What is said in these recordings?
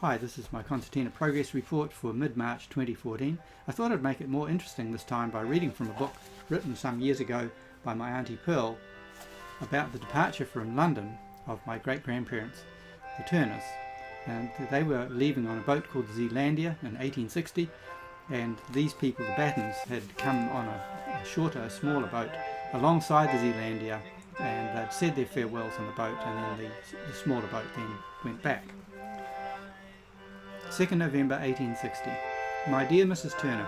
Hi, this is my Concertina progress report for mid-March 2014. I thought I'd make it more interesting this time by reading from a book written some years ago by my Auntie Pearl about the departure from London of my great-grandparents, the Turners. And they were leaving on a boat called the Zealandia in 1860, and these people, the Battens, had come on a shorter, smaller boat alongside the Zealandia, and they'd said their farewells on the boat, and then the smaller boat then went back. 2nd November 1860. My dear Mrs. Turner,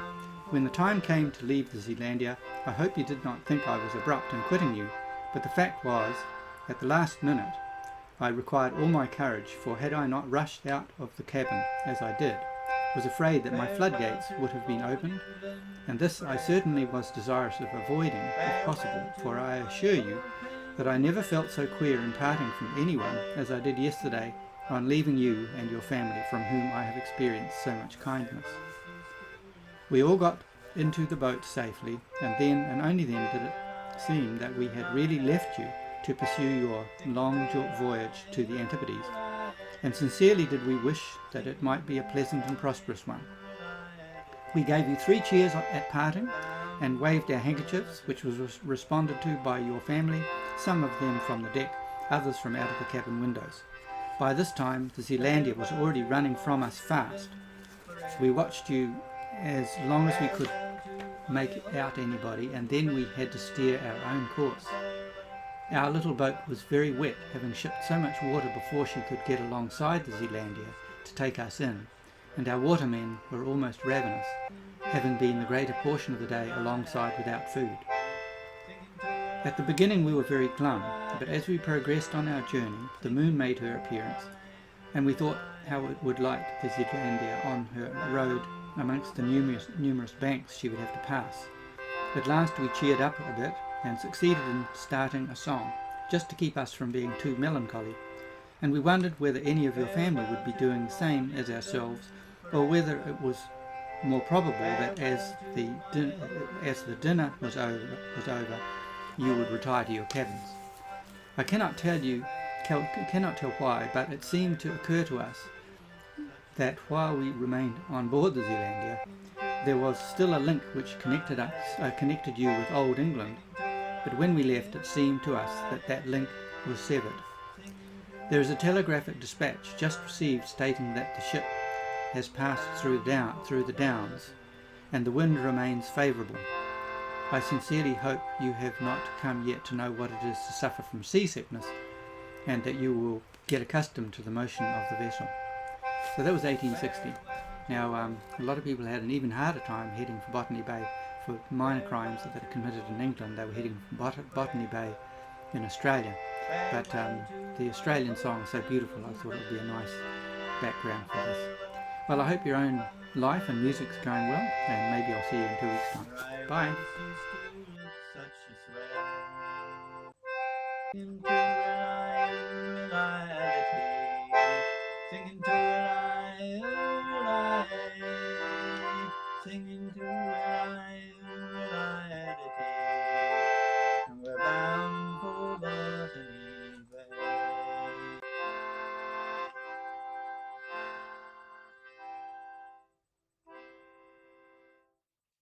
when the time came to leave the Zealandia, I hope you did not think I was abrupt in quitting you, but the fact was, at the last minute, I required all my courage, for had I not rushed out of the cabin as I did, was afraid that my floodgates would have been opened, and this I certainly was desirous of avoiding, if possible, for I assure you that I never felt so queer in parting from anyone as I did yesterday on leaving you and your family, from whom I have experienced so much kindness. We all got into the boat safely, and then and only then did it seem that we had really left you to pursue your long voyage to the Antipodes, and sincerely did we wish that it might be a pleasant and prosperous one. We gave you 3 cheers at parting, and waved our handkerchiefs, which was responded to by your family, some of them from the deck, others from out of the cabin windows. By this time the Zealandia was already running from us fast. We watched you as long as we could make out anybody, and then we had to steer our own course. Our little boat was very wet, having shipped so much water before she could get alongside the Zealandia to take us in, and our watermen were almost ravenous, having been the greater portion of the day alongside without food. At the beginning we were very glum, but as we progressed on our journey, the moon made her appearance, and we thought how it would light the Zealandia on her road amongst the numerous banks she would have to pass. At last we cheered up a bit, and succeeded in starting a song, just to keep us from being too melancholy, and we wondered whether any of your family would be doing the same as ourselves, or whether it was more probable that as the dinner was over, you would retire to your cabins. I cannot tell why, but it seemed to occur to us that while we remained on board the Zealandia, there was still a link which connected you with old England, but when we left it seemed to us that that link was severed. There is a telegraphic dispatch just received stating that the ship has passed through the Downs, and the wind remains favourable. I sincerely hope you have not come yet to know what it is to suffer from seasickness, and that you will get accustomed to the motion of the vessel. So that was 1860. Now, a lot of people had an even harder time heading for Botany Bay for minor crimes that they had committed in England. They were heading for Botany Bay in Australia. But the Australian song is so beautiful, I thought it would be a nice background for this. Well, I hope your own life and music's going well, and maybe I'll see you in 2 weeks' time. Bye.